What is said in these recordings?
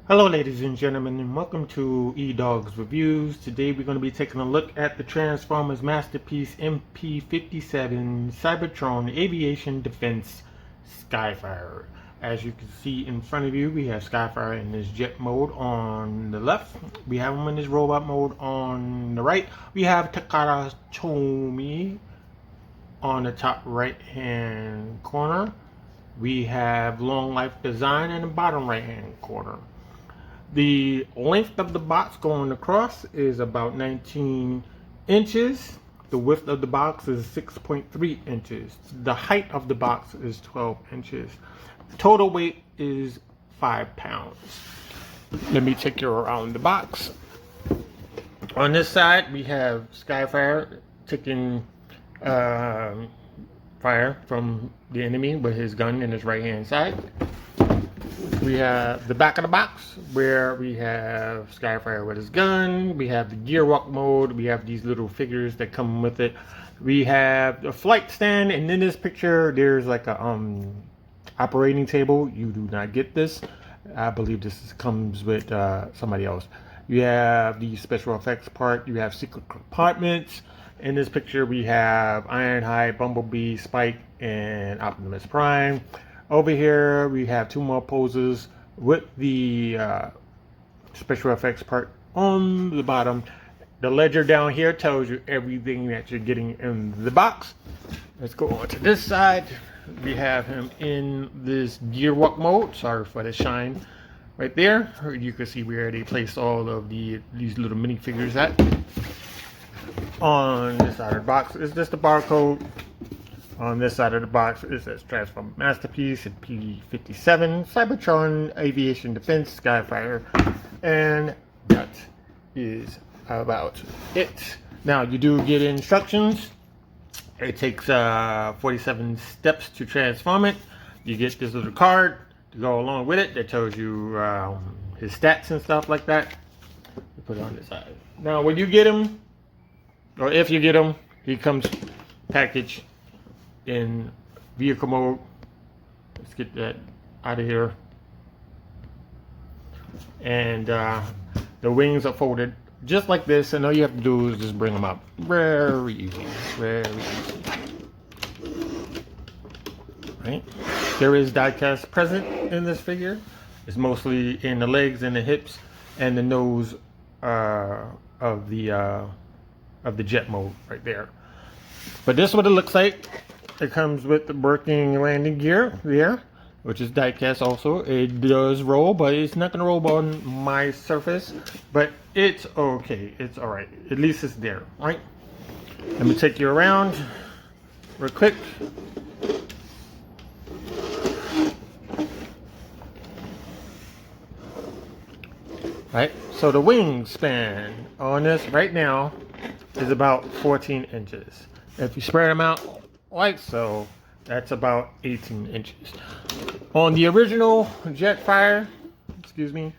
Hello ladies and gentlemen, and welcome to Edoggz Reviews. Today we're going to be taking a look at the Transformers masterpiece MP-57 Cybertron Aviation Defense Skyfire. As you can see in front of you, we have Skyfire in his jet mode on the left. We have him in his robot mode on the right. We have Takara Tomy on the top right hand corner. We have Long Life Design in the bottom right hand corner. The length of the box going across is about 19 inches. The width of the box is 6.3 inches. The height of the box is 12 inches. The total weight is 5 pounds. Let me take you around the box. On this side, we have Skyfire taking fire from the enemy with his gun in his right hand side. We have the back of the box where we have Skyfire with his gun. We have the gear walk mode. We have these little figures that come with it. We have the flight stand, and in this picture there's like a operating table. You do not get this. I believe this comes with somebody else. You have the special effects part. You have secret compartments. In this picture we have Ironhide, Bumblebee, Spike, and Optimus Prime. Over here we have two more poses with the special effects part on the bottom. The ledger down here tells you everything that you're getting in the box. Let's go on to this side. We have him in this gear walk mode. Sorry for the shine right there. You can see where they placed all of these little minifigures at. On this side of the box is just the barcode. On this side of the box, it says Transform Masterpiece and MP-57, Cybertron, Aviation Defense, Skyfire, and that is about it. Now, you do get instructions. It takes 47 steps to transform it. You get this little card to go along with it that tells you his stats and stuff like that. You put it on this side. Now, when you get him, or if you get him, he comes packaged in vehicle mode. Let's get that out of here. And the wings are folded just like this, and all you have to do is just bring them up. Very easy, very easy. Right? There is diecast present in this figure. It's mostly in the legs and the hips and the nose of the jet mode right there. But this is what it looks like. It comes with the working landing gear there, which is diecast also. It does roll, but it's not going to roll on my surface. But it's okay. It's alright. At least it's there, right? Let me take you around real quick. Right? So the wingspan on this right now is about 14 inches. If you spread them out like so, that's about 18 inches. On the original Jetfire, excuse me,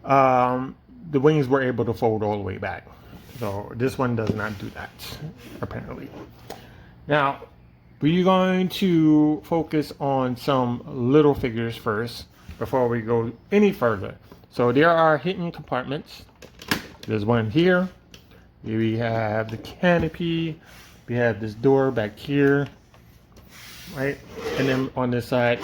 the wings were able to fold all the way back. So this one does not do that, apparently. Now, we're going to focus on some little figures first before we go any further. So there are hidden compartments. There's one here. Here we have the canopy. We have this door back here, right? And then on this side,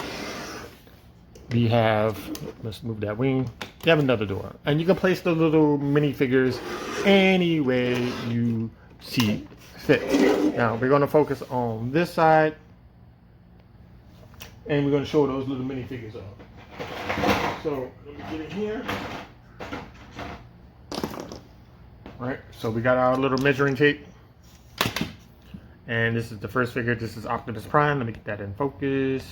we have, let's move that wing. You have another door. And you can place the little minifigures any way you see fit. Now, we're going to focus on this side. And we're going to show those little minifigures off. So, let me get in here. Right, so we got our little measuring tape. And this is the first figure. This is Optimus Prime. Let me get that in focus.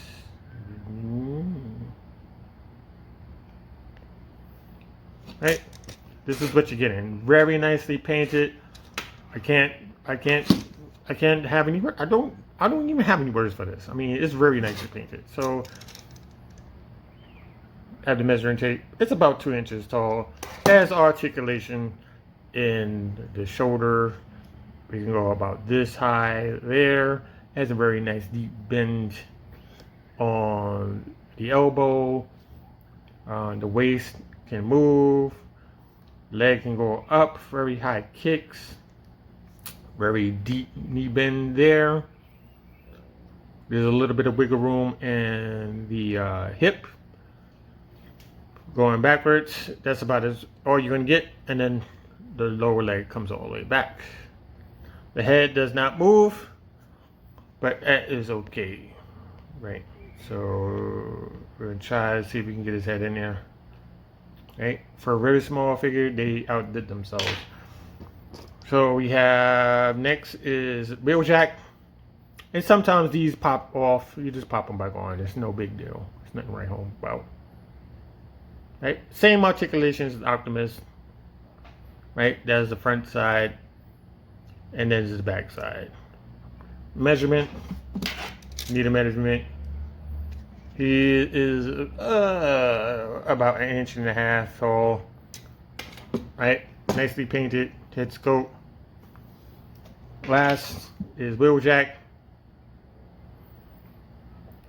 Right, this is what you're getting. Very nicely painted. I can't have any. I don't even have any words for this. I mean, it's very nicely painted. So, I have the measuring tape. It's about 2 inches tall. Has articulation in the shoulder. We can go about this high there. Has a very nice deep bend on the elbow. The waist can move. Leg can go up, very high kicks. Very deep knee bend there. There's a little bit of wiggle room in the hip. Going backwards, that's about all you're gonna get, and then the lower leg comes all the way back. The head does not move, but that is okay, right? So we're gonna try to see if we can get his head in there. Right? For a very small figure, they outdid themselves. So we have next is wheeljack, and sometimes these pop off. You just pop them back on. It's no big deal. It's nothing right home about. Right? Same articulations as Optimus. Right? That's the front side, and then the back side. Measurement. Need a measurement. He is about 1.5 inches tall. Right? Nicely painted. Head scope. Last is wheeljack.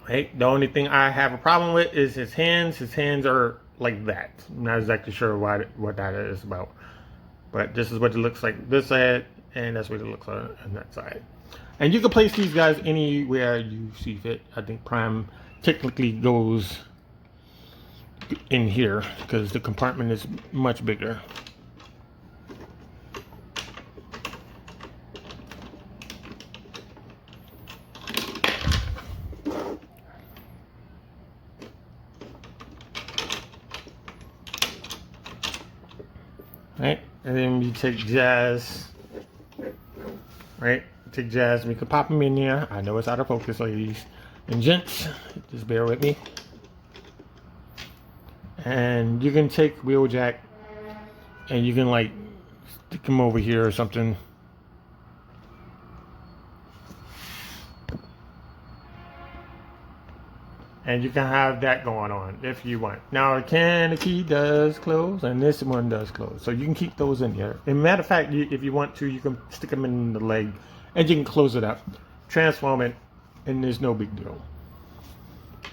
Right? The only thing I have a problem with is his hands. His hands are like that. I'm not exactly sure what that is about. But this is what it looks like this side, and that's what it looks like on that side. And you can place these guys anywhere you see fit. I think Prime technically goes in here because the compartment is much bigger. Right, and then we take Jazz. Right, take Jazz, and we can pop them in here. I know it's out of focus, ladies and gents. Just bear with me. And you can take wheeljack, and you can like stick them over here or something. And you can have that going on if you want. Now the key does close, and this one does close. So you can keep those in here. As a matter of fact, if you want to, you can stick them in the leg, and you can close it up, transform it, and there's no big deal.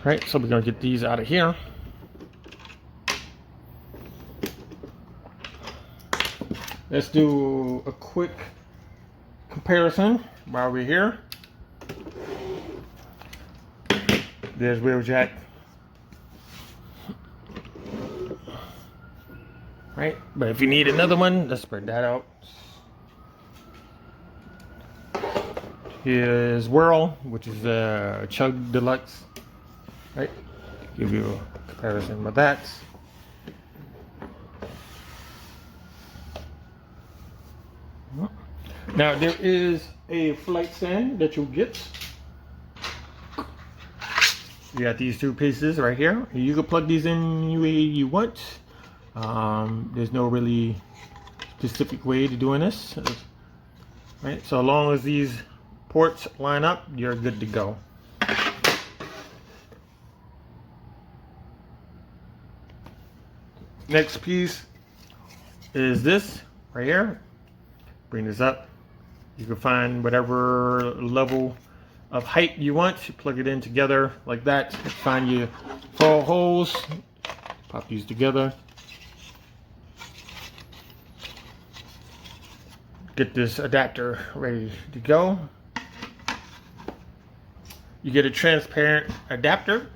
Right, so we're gonna get these out of here. Let's do a quick comparison while we're here. There's wheeljack. Right, but if you need another one, let's spread that out. Here's Whirl, which is a Chug Deluxe. Right, give you a comparison with that. Now there is a flight stand that you'll get. You got these two pieces right here. You can plug these in any way you want. There's no really specific way to doing this. Right, so long as these ports line up, you're good to go. Next piece is this right here. Bring this up. You can find whatever level of height you want. You plug it in together like that. Find your 4 holes. Pop these together. Get this adapter ready to go. You get a transparent adapter,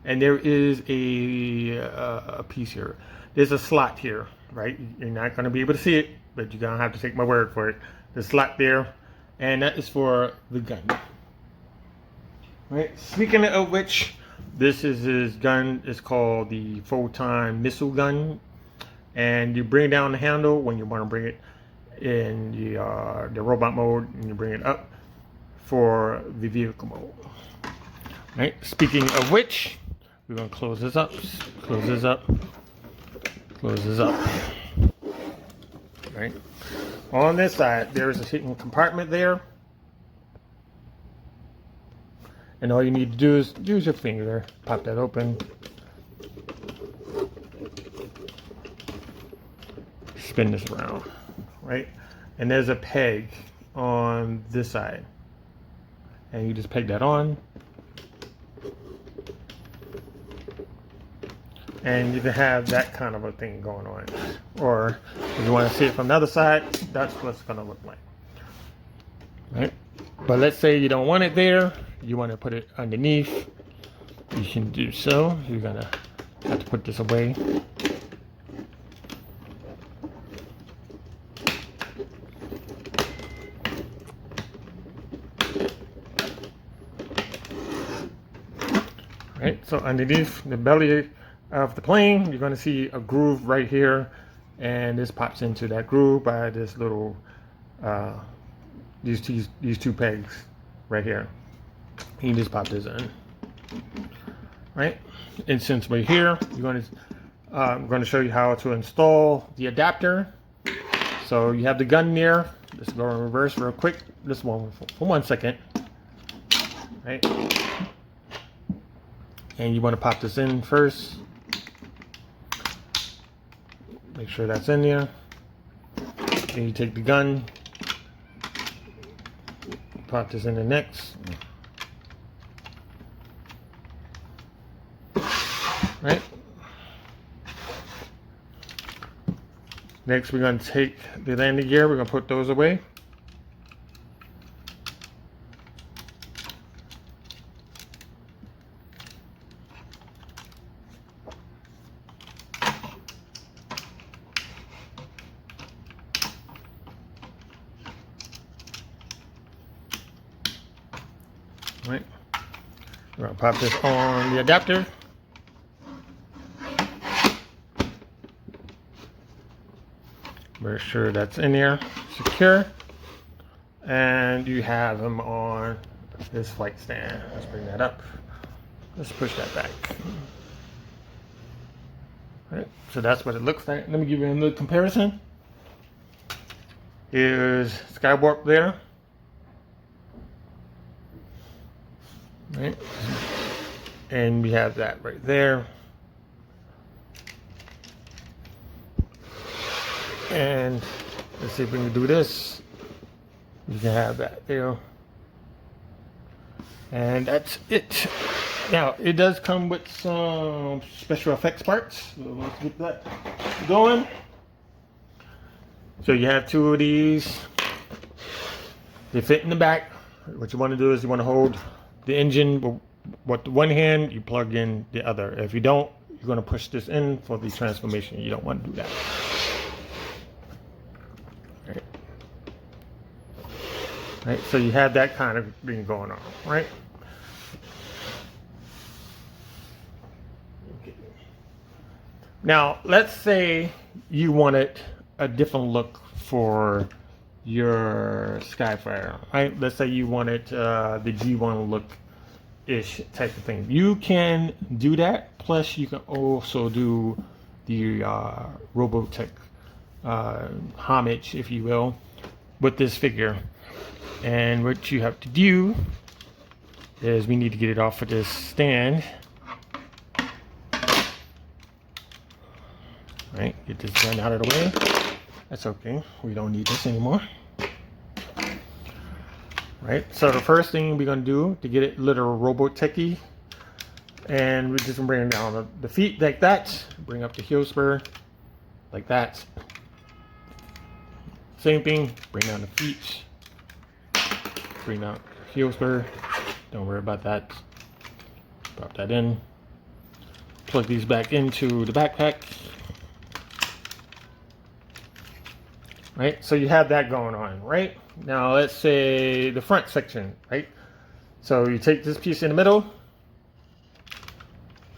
and there is a piece here. There's a slot here, right? You're not going to be able to see it, but you're going to have to take my word for it. The slot there, and that is for the gun. Right. Speaking of which, this is his gun. It's called the Photon Missile Gun, and you bring down the handle when you want to bring it in the robot mode, and you bring it up for the vehicle mode. Right. Speaking of which, we're gonna close this up. Close this up. Close this up. Right. On this side, there is a hidden compartment there. And all you need to do is use your finger, pop that open, spin this around, right? And there's a peg on this side. And you just peg that on. and you can have that kind of a thing going on. Or if you want to see it from the other side, that's what it's going to look like. Right? But let's say you don't want it there, you want to put it underneath, you can do so. You're going to have to put this away. Right, so underneath the belly of the plane, you're going to see a groove right here, and this pops into that groove by this little these two pegs right here. You just pop this in, right? And since we're here, I'm going to show you how to install the adapter. So you have the gun there. Let's go in reverse real quick. This one for 1 second, right? And you want to pop this in first. Make sure that's in there. Then you take the gun, pop this in the next. Right. Next, we're going to take the landing gear. We're going to put those away. Right. We're going to pop this on the adapter. Make sure that's in there, secure. And you have them on this flight stand. Let's bring that up. Let's push that back. All right, so that's what it looks like. Let me give you a little comparison. Here's Skywarp there. Right, and we have that right there, and let's see if we can do this. You can have that there, and that's it. Now it does come with some special effects parts, so let's get that going. So you have two of these. They fit in the back. What you want to do is you want to hold the engine with one hand, you plug in the other. If you don't, you're going to push this in for the transformation. You don't want to do that. Right. Right, so you have that kind of thing going on, right? Okay. Now, let's say you wanted a different look for your Skyfire, right? Let's say you wanted the G1 look-ish type of thing. You can do that. Plus, you can also do the Robotech homage, if you will, with this figure. And what you have to do is we need to get it off of this stand. Right, get this gun out of the way. That's okay, we don't need this anymore. Right, so the first thing we're gonna do to get it literal Robotech-y, and we're just gonna bring down the feet like that, bring up the heel spur like that. Same thing, bring down the feet, bring down the heel spur, don't worry about that. Drop that in, plug these back into the backpack. Right, so you have that going on, right? Now let's say the front section, right? So you take this piece in the middle,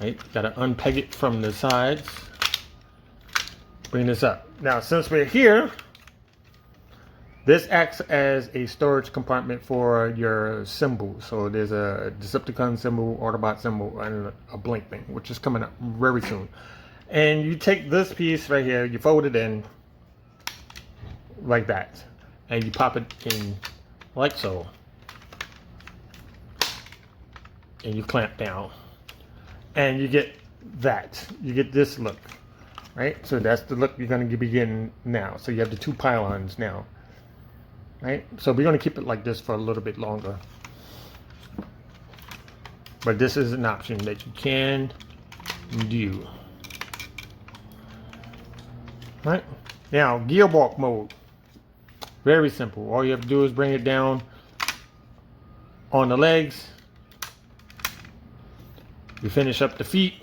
right? Gotta unpeg it from the sides. Bring this up. Now since we're here, this acts as a storage compartment for your symbols. So there's a Decepticon symbol, Autobot symbol, and a blink thing, which is coming up very soon. And you take this piece right here, you fold it in, like that, and you pop it in like so, and you clamp down, and you get that. You get this look, right? So that's the look you're going to be getting now. So you have the two pylons now, right? So we're going to keep it like this for a little bit longer, but this is an option that you can do. Right? Now, gearwalk mode. Very simple. All you have to do is bring it down on the legs. You finish up the feet.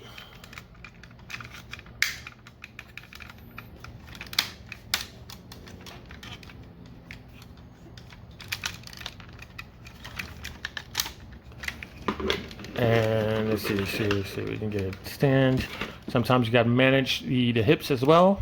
And let's see, we can get it stand. Sometimes you got to manage the hips as well.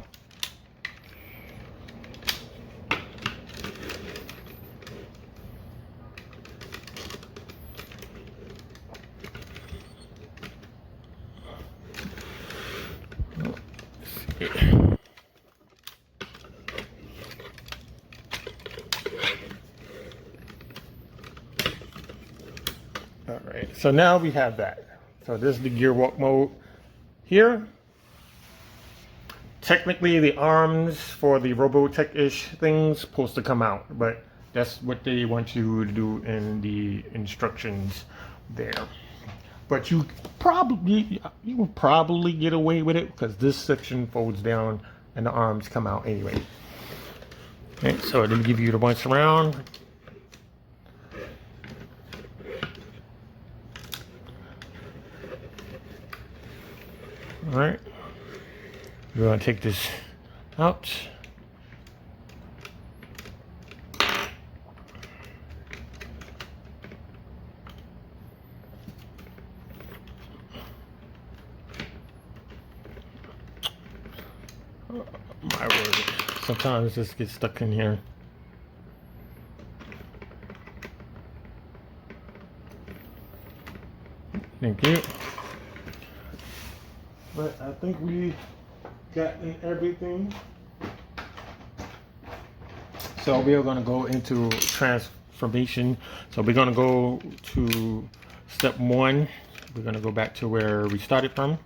Alright, so now we have that. So this is the gear walk mode here. Technically the arms for the Robotech-ish things supposed to come out, but that's what they want you to do in the instructions there. But you will probably get away with it because this section folds down and the arms come out anyway. Okay, so let me give you the once around. All right, we're going to take this out. My word, sometimes this gets stuck in here. Thank you. But I think we got in everything. So we are going to go into transformation. So we're going to go to step 1. We're going to go back to where we started from.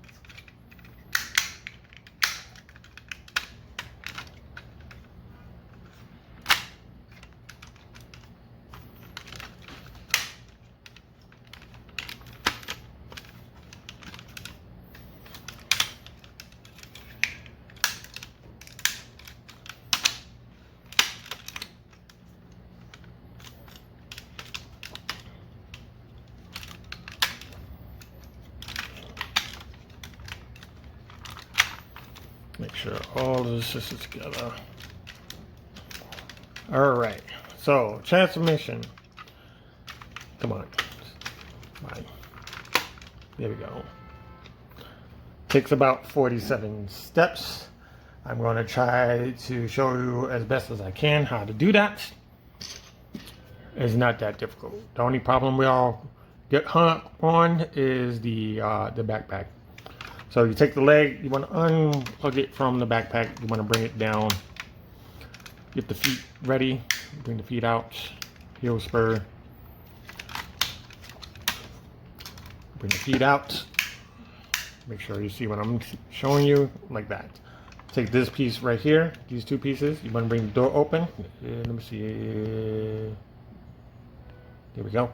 Make sure all of this is together. All right, so transformation. Come on. Right. There we go. Takes about 47 steps. I'm going to try to show you as best as I can how to do that. It's not that difficult. The only problem we all get hung up on is the backpack. So you take the leg, you want to unplug it from the backpack, you want to bring it down, get the feet ready, bring the feet out, heel spur, bring the feet out, make sure you see what I'm showing you, like that. Take this piece right here, these two pieces, you want to bring the door open, let me see, there we go,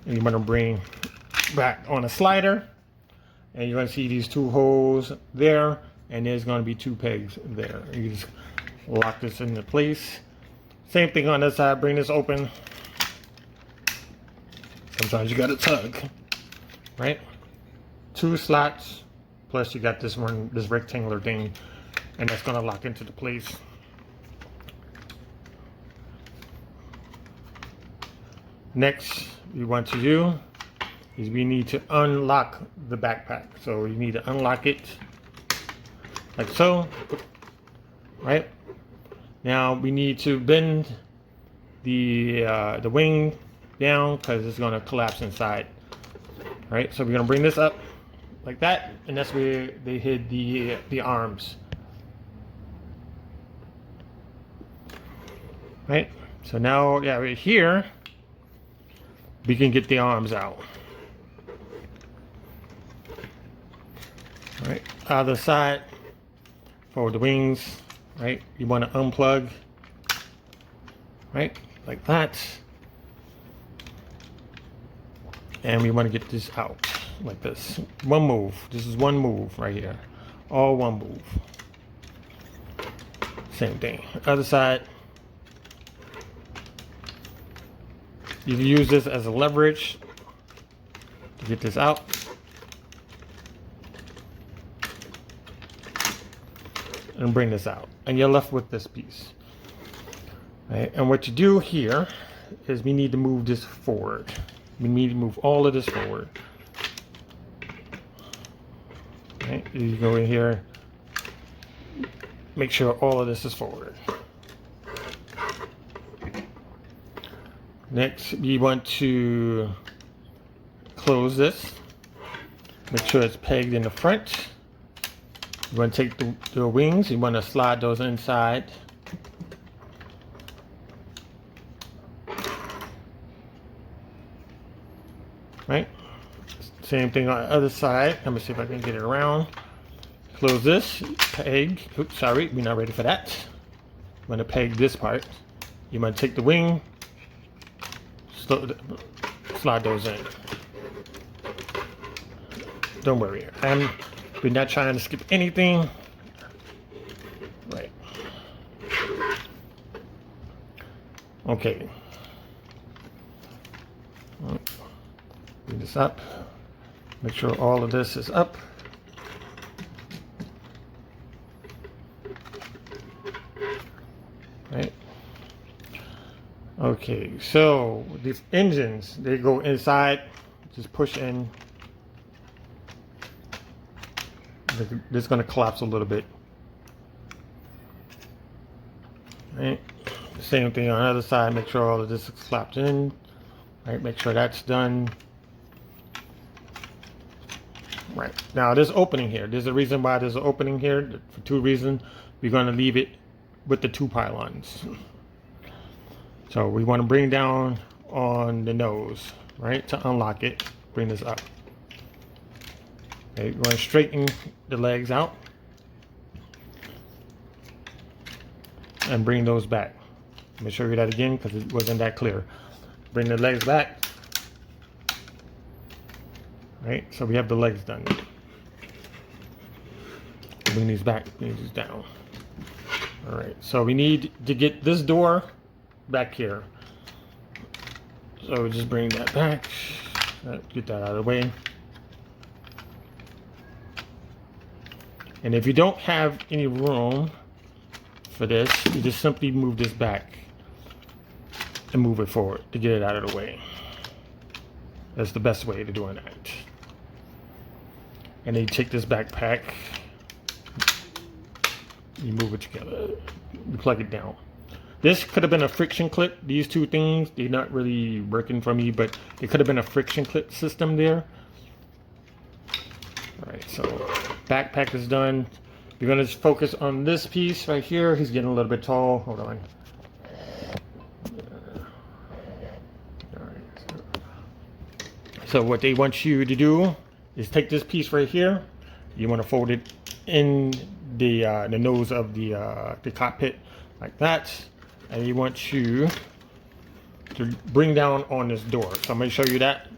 and you want to bring back on a slider. And you're going to see these two holes there, and there's going to be two pegs there. You just lock this into place. Same thing on this side, bring this open. Sometimes you got to tug, right? 2 slots, plus you got this one, this rectangular thing, and that's going to lock into the place. Next, you want to do is we need to unlock the backpack. So you need to unlock it like so, right? Now we need to bend the wing down because it's going to collapse inside, right? So we're going to bring this up like that, and that's where they hid the arms, right? So now, yeah, right here we can get the arms out. Right, other side for the wings, right? You want to unplug, right, like that, and we want to get this out like this. One move. This is one move right here. All one move. Same thing. Other side. You can use this as a leverage to get this out. And bring this out. And you're left with this piece. Right? And what you do here is we need to move this forward. We need to move all of this forward. Right? You go in here, make sure all of this is forward. Next, you want to close this. Make sure it's pegged in the front. You want to take the wings, you want to slide those inside. Right? Same thing on the other side. Let me see if I can get it around. Close this, peg. Oops, sorry, we're not ready for that. I'm going to peg this part. You want to take the wing, slide those in. Don't worry, we're not trying to skip anything. Right. Okay. Bring this up. Make sure all of this is up. Right. Okay, so these engines, they go inside. Just push in. This is going to collapse a little bit. Right. Same thing on the other side. Make sure all of this is clapped in. Right. Make sure that's done. Right. Now this opening here. There's a reason why there's an opening here. For two reasons. We're going to leave it with the two pylons. So we want to bring down on the nose. Right. To unlock it. Bring this up. Okay, we're going to straighten the legs out and bring those back. Let me show you that again because it wasn't that clear. Bring the legs back. Right, so we have the legs done. Bring these back, bring these down. All right, so we need to get this door back here. So just bring that back. Get that out of the way. And if you don't have any room for this, you just simply move this back and move it forward to get it out of the way. That's the best way to doing that. And then you take this backpack, you move it together, you plug it down. This could have been a friction clip. These two things, they're not really working for me, but it could have been a friction clip system there. All right, so backpack is done. We're going to focus on this piece right here. He's getting a little bit tall. Hold on. All right. So what they want you to do is take this piece right here. You want to fold it in the nose of the cockpit like that, and you want you to bring down on this door. So I'm going to show you that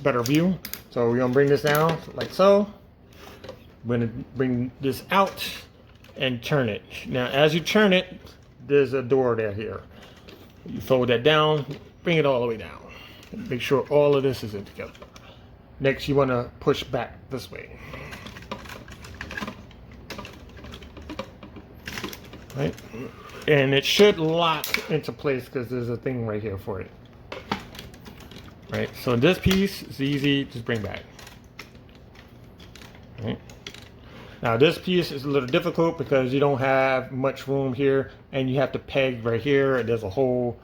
better view. So we're gonna bring this down like so. We're gonna bring this out and turn it. Now, as you turn it, there's a door there here. You fold that down, bring it all the way down. Make sure all of this is in together. Next, you wanna push back this way. Right? And it should lock into place because there's a thing right here for it. Right, so this piece is easy, just bring back. Right. Now this piece is a little difficult because you don't have much room here and you have to peg right here and there's a hole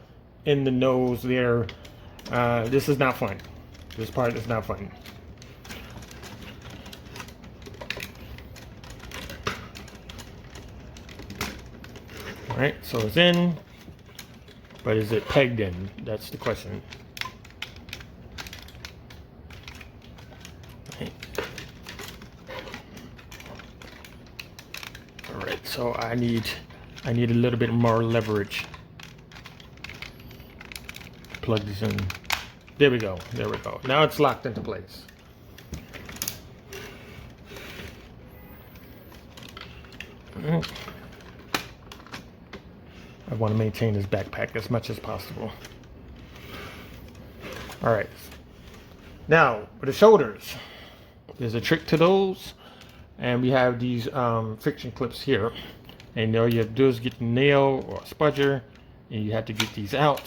in the nose there. This is not fun. This part is not fun. All right, so it's in, but is it pegged in? That's the question. Alright, so I need a little bit more leverage. Plug this in. There we go. There we go. Now it's locked into place. Right. I want to maintain this backpack as much as possible. All right. Now, for the shoulders, there's a trick to those. And we have these friction clips here. And all you have to do is get a nail or a spudger, and you have to get these out.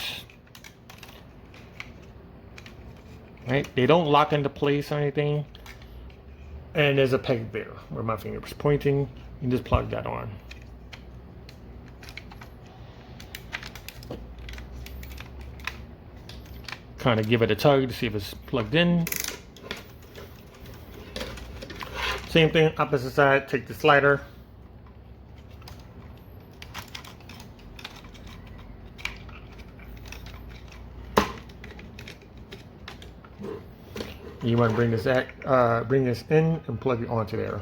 Right? They don't lock into place or anything. And there's a peg there where my finger was pointing. You can just plug that on. Kind of give it a tug to see if it's plugged in. Same thing, opposite side, take the slider. You want to bring this in and plug it onto there.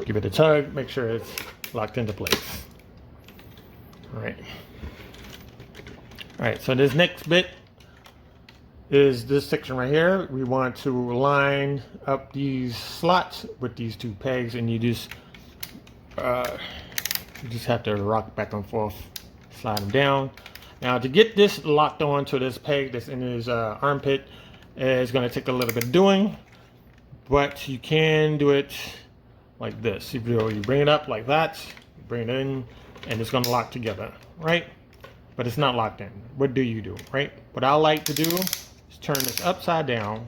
Give it a tug, make sure it's locked into place. All right, so this next bit is this section right here. We want to line up these slots with these two pegs, and you just have to rock back and forth, slide them down. Now to get this locked onto this peg that's in his armpit is going to take a little bit of doing, but you can do it like this. You bring it up like that, you bring it in, and it's going to lock together, right? But it's not locked in. What do you do, right? What I like to do is turn this upside down,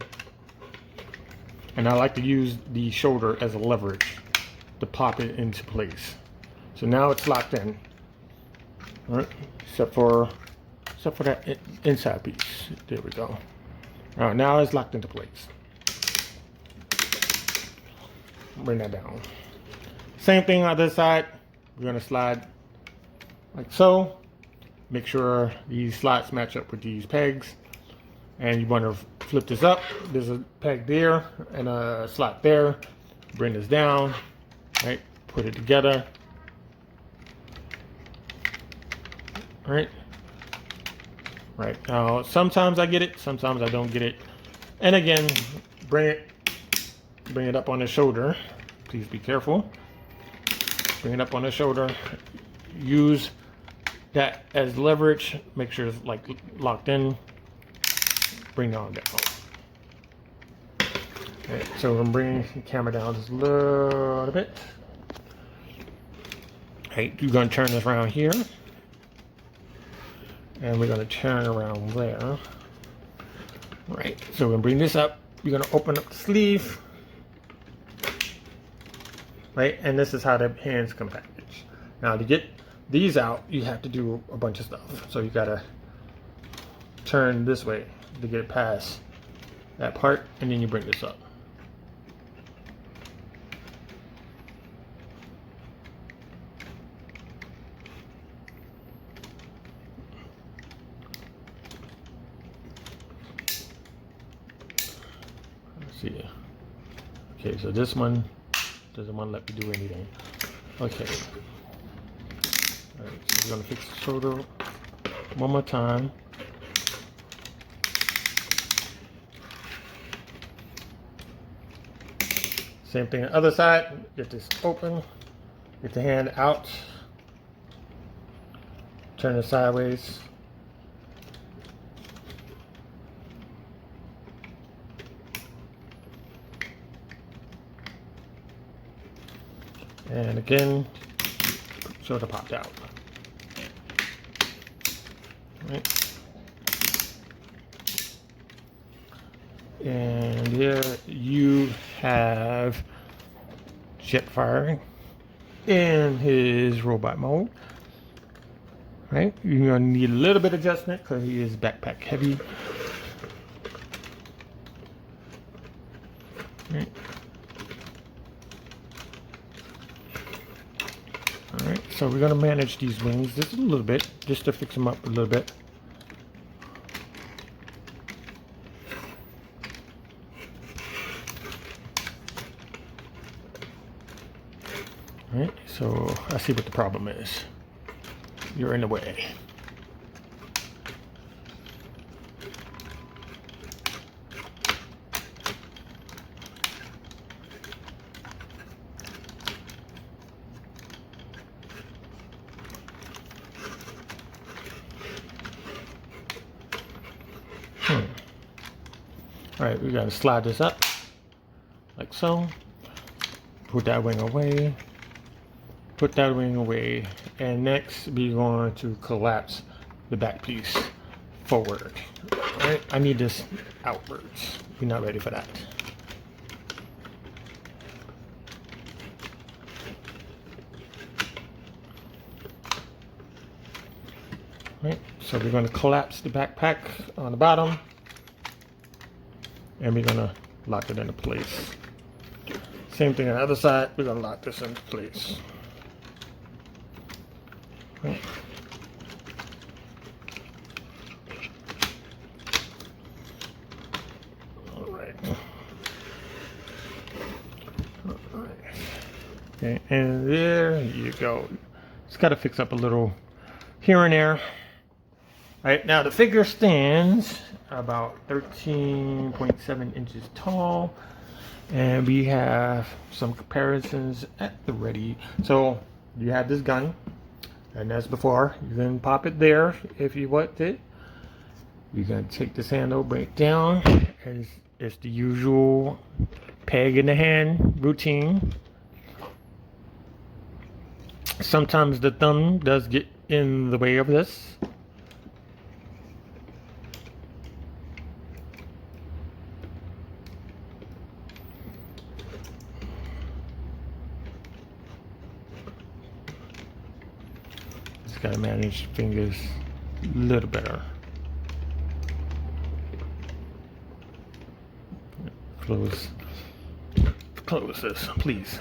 and I like to use the shoulder as a leverage to pop it into place. So now it's locked in, all right? Except for that inside piece. There we go. All right, now it's locked into place. Bring that down. Same thing on this side. We're going to slide like so. Make sure these slots match up with these pegs. And you want to flip this up. There's a peg there and a slot there. Bring this down, right? Put it together. All right. Right. Now, sometimes I get it, sometimes I don't get it. And again, bring it up on the shoulder. Please be careful. Bring it up on the shoulder. Use that as leverage. Make sure it's like locked in. Bring it on down. Okay, so I'm bringing the camera down just a little bit. Hey, you're going to turn this around here. And we're going to turn around there. Right, so we're going to bring this up. You're going to open up the sleeve. Right, and this is how the hands come packaged. Now to get these out, you have to do a bunch of stuff. So you got to turn this way to get it past that part, and then you bring this up. Let's see. Okay, so this one doesn't want to let me do anything. Okay. All right, so we're going to fix the shoulder one more time. Same thing on the other side. Get this open. Get the hand out. Turn it sideways. And again, shoulder popped out. Right. And here you have Jetfire in his robot mode. Right, you're gonna need a little bit of adjustment because he is backpack heavy. Right. All right, so we're gonna manage these wings just a little bit, just to fix them up a little bit. All right, so I see what the problem is. You're in the way. Alright, we gotta slide this up like so. Put that wing away. Put that wing away. And next we're going to collapse the back piece forward. Alright, I need this outwards. We're not ready for that. Right, so we're going to collapse the backpack on the bottom, and we're going to lock it into place. Same thing on the other side, we're going to lock this into place. Right. All right. Okay, and there you go. Just got to fix up a little here and there. Right, now the figure stands about 13.7 inches tall, and we have some comparisons at the ready. So you have this gun, and as before, you can pop it there if you want it. You're going to take this handle, bring it down, and it's the usual peg in the hand routine. Sometimes the thumb does get in the way of this. Gotta manage fingers a little better. Close this, please.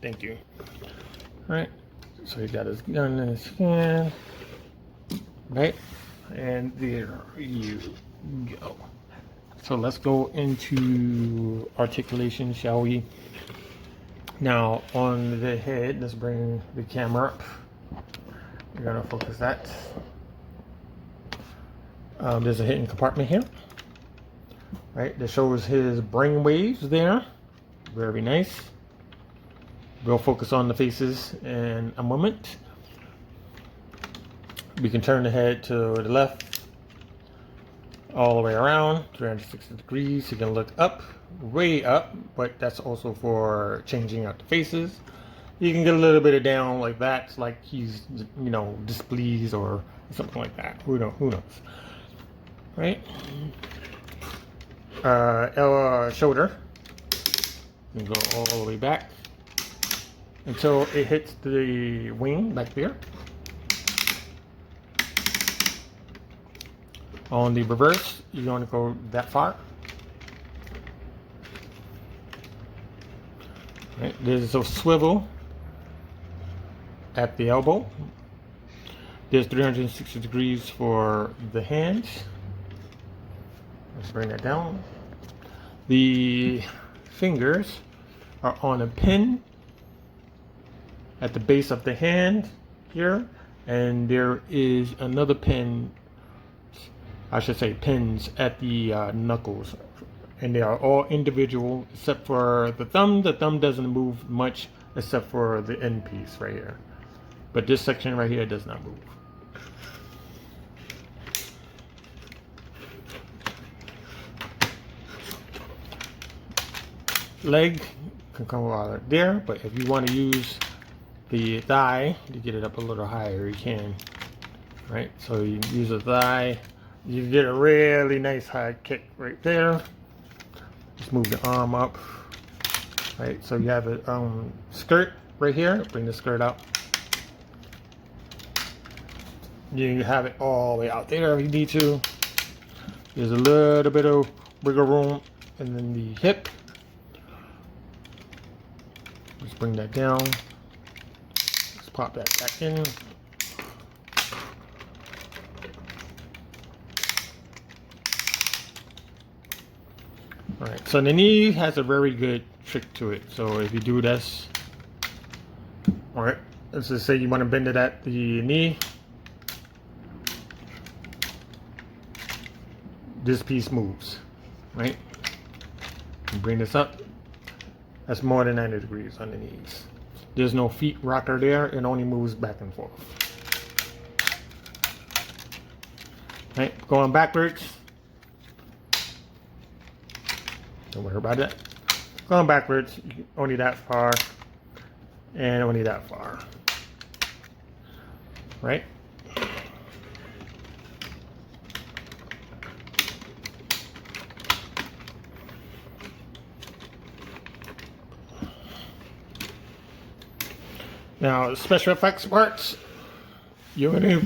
Thank you. All right, so he got his gun in his hand, right? And there you go. So let's go into articulation, shall we? Now on the head, let's bring the camera up. We're gonna focus that. There's a hidden compartment here, right? That shows his brain waves there. Very nice. We'll focus on the faces in a moment. We can turn the head to the left, all the way around, 360 degrees. You can look up, way up, but that's also for changing out the faces. You can get a little bit of down like that, like he's, you know, displeased or something like that. Who knows? Right? Shoulder. You can go all the way back until it hits the wing back there. On the reverse, you're going to go that far. Right? There's a swivel at the elbow. There's 360 degrees for the hands. Let's bring that down. The fingers are on a pin at the base of the hand here, and there is another pin, I should say pins, at the knuckles, and they are all individual except for the thumb. The thumb doesn't move much except for the end piece right here, but this section right here does not move. Leg can come out there, but if you want to use the thigh to get it up a little higher, you can. Right, so you use the thigh, you get a really nice high kick right there. Just move the arm up. Right, so you have a skirt right here. Bring the skirt up. You have it all the way out there if you need to. There's a little bit of wiggle room, and then the hip. Let's bring that down. Let's pop that back in. Alright, so the knee has a very good trick to it. So if you do this, alright, let's just say you want to bend it at the knee. This piece moves, right? You bring this up. That's more than 90 degrees on the knees. There's no feet rocker there. It only moves back and forth. Right, going backwards. Don't worry about it. Going backwards, only that far, and only that far. Right? Now, special effects parts, you're gonna,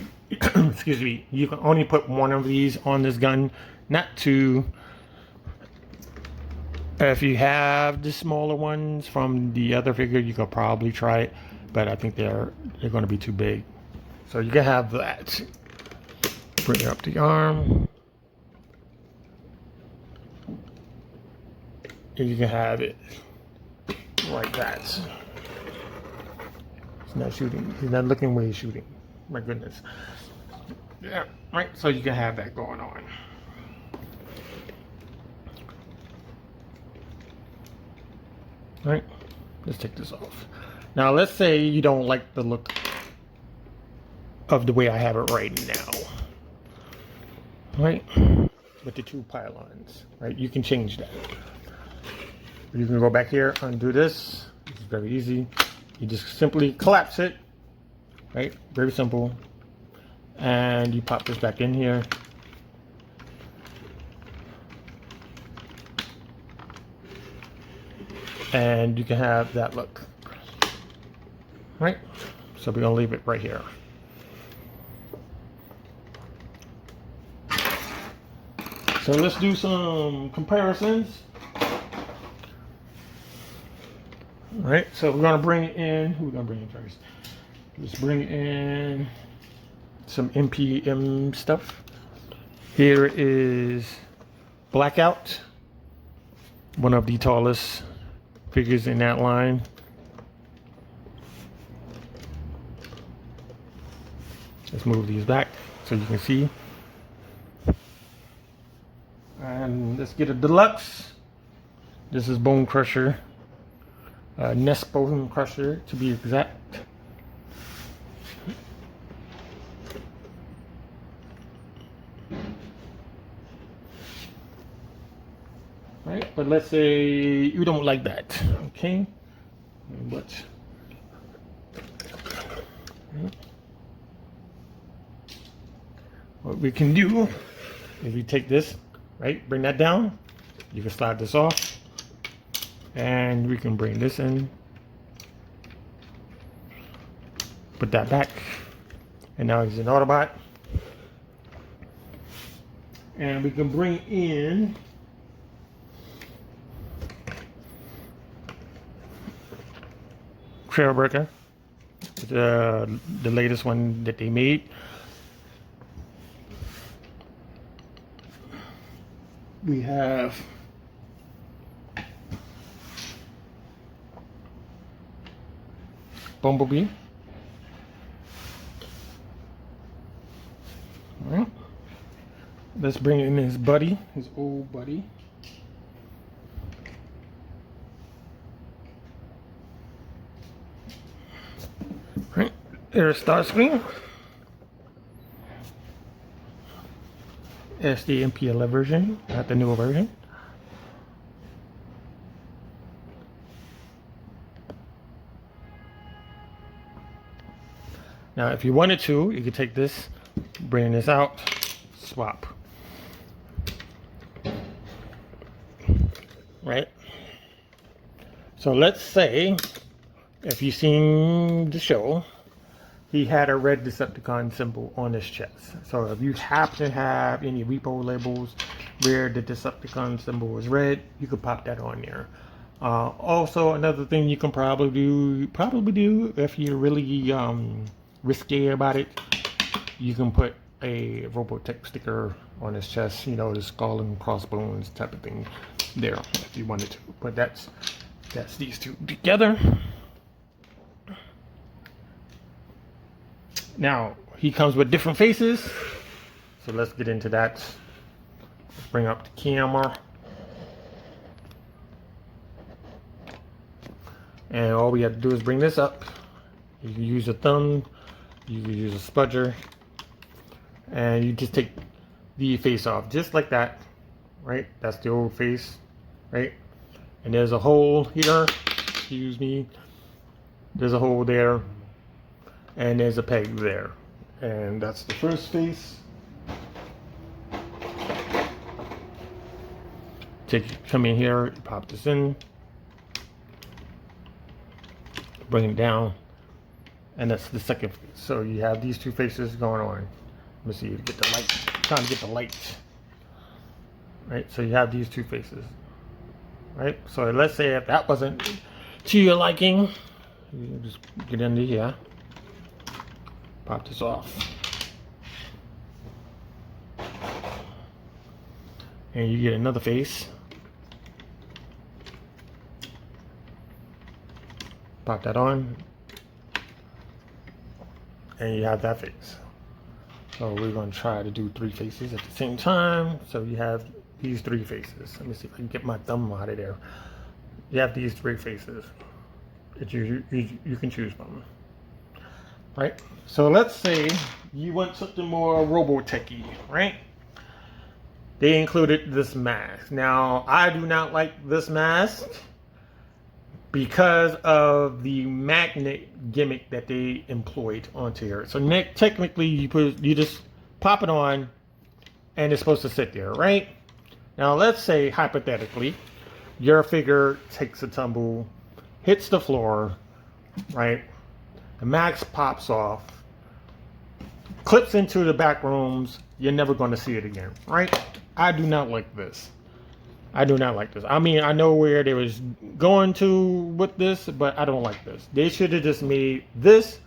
excuse me, you can only put one of these on this gun, not two. If you have the smaller ones from the other figure, you could probably try it, but I think they're going to be too big. So you can have that. Bring up the arm, and you can have it like that. He's not shooting. He's not looking where he's shooting. My goodness. Yeah, right. So you can have that going on. Right, let's take this off. Now let's say you don't like the look of the way I have it right now. Right, with the two pylons, right? You can change that. You can go back here, undo this. It's very easy. You just simply collapse it, right? Very simple. And you pop this back in here. And you can have that look, right? So we're gonna leave it right here. So let's do some comparisons. All right, so we're gonna bring in, who we're gonna bring in first? Let's bring in some MPM stuff. Here is Blackout, one of the tallest figures in that line. Let's move these back so you can see. And let's get a deluxe. This is Bone Crusher, Nest Bone Crusher to be exact. Right, but let's say you don't like that, okay? But what we can do is we take this, right? Bring that down. You can slide this off, and we can bring this in. Put that back, and now he's an Autobot. And we can bring in Trailbreaker, the latest one that they made. We have Bumblebee. All right. Let's bring in his buddy, his old buddy. Right, there's Starscream. That's the MP-11 version, not the newer version. Now, if you wanted to, you could take this, bring this out, swap. Right? So let's say, if you've seen the show, he had a red Decepticon symbol on his chest. So if you happen to have any repo labels where the Decepticon symbol is red, you could pop that on there. Also, another thing you can probably do if you're really risque about it, you can put a Robotech sticker on his chest, you know, the skull and crossbones type of thing there if you wanted to. But that's these two together. Now, he comes with different faces, so let's get into that. Let's bring up the camera. And all we have to do is bring this up. You can use a thumb, you can use a spudger, and you just take the face off, just like that, right? That's the old face, right? And there's a hole here. Excuse me. There's a hole there. And there's a peg there. And that's the first face. Come in here, pop this in. Bring it down. And that's the second face. So you have these two faces going on. Let me see you get the light. Trying to get the light. Right, so you have these two faces. Right, so let's say if that wasn't to your liking, you just get into here, pop this off, and you get another face. Pop that on, and you have that face. So we're going to try to do three faces at the same time. So you have these three faces. Let me see if I can get my thumb out of there. You have these three faces that you can choose from. Right? So let's say you want something more Robotech-y, right? They included this mask. Now, I do not like this mask because of the magnet gimmick that they employed onto here. So technically, you just pop it on, and it's supposed to sit there, right? Now, let's say hypothetically, your figure takes a tumble, hits the floor, right? The mask pops off, clips into the back rooms. You're never going to see it again, right? I do not like this. I do not like this. I mean, I know where they was going to with this, but I don't like this. They should have just made this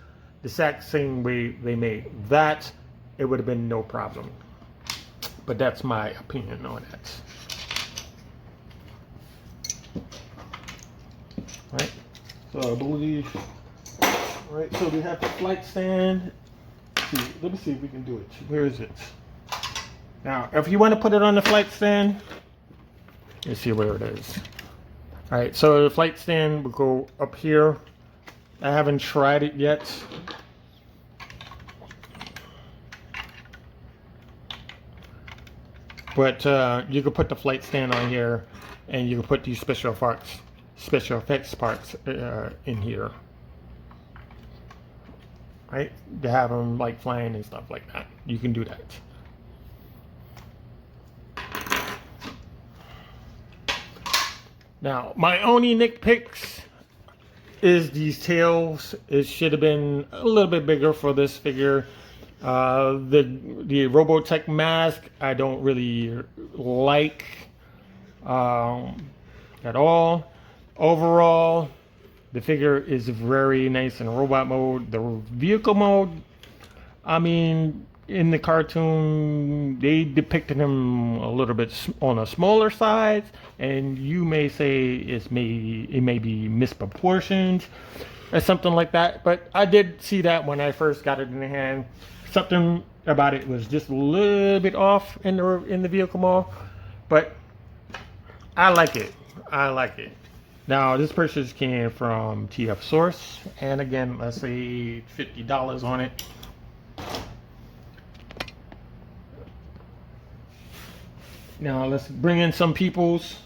the exact same way they made that. It would have been no problem. But that's my opinion on that. Right? So I believe, right? So we have the flight stand. Let me see if we can do it. Where is it? Now, if you want to put it on the flight stand, let's see where it is. All right, so the flight stand will go up here. I haven't tried it yet. But you can put the flight stand on here, and you can put these special effects parts in here. Right? To have them like flying and stuff like that. You can do that. Now, my only nitpicks is these tails. It should have been a little bit bigger for this figure. The Robotech mask, I don't really like at all. Overall, the figure is very nice in robot mode. The vehicle mode, I mean, in the cartoon, they depicted him a little bit on a smaller side, and you may say it may be misproportioned or something like that. But I did see that when I first got it in the hand. Something about it was just a little bit off in the vehicle mode, but I like it. I like it. Now, this purchase came from TF Source, and again, let's say $50 on it. Now let's bring in some peoples.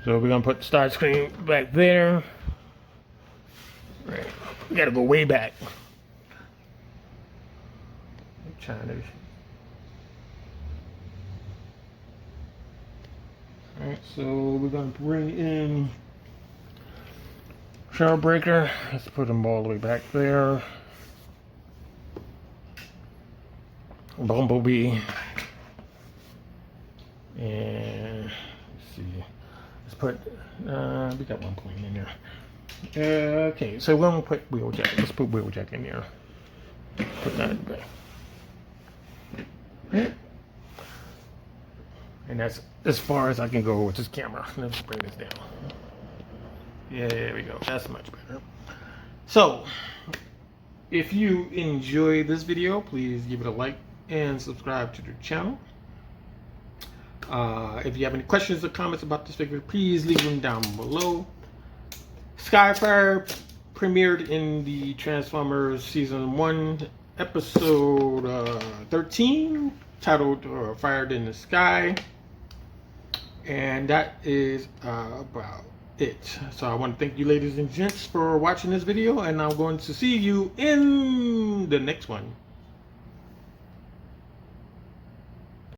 So we're gonna put Starscream back there. Right, we gotta go way back. I'm trying to. All right, so we're gonna bring in Shellbreaker. Let's put them all the way back there. Bumblebee. And let's see, let's put we got one plane in there. Okay, so we're gonna put Wheeljack. Let's put Wheeljack in there. Put that in there. Okay. And that's as far as I can go with this camera. Let's bring this down. Yeah, there we go. That's much better. So, if you enjoyed this video, please give it a like and subscribe to the channel. If you have any questions or comments about this figure, please leave them down below. Skyfire premiered in the Transformers Season 1, Episode 13, titled Fired in the Sky. And that is about it. So I want to thank you, ladies and gents, for watching this video, and I'm going to see you in the next one.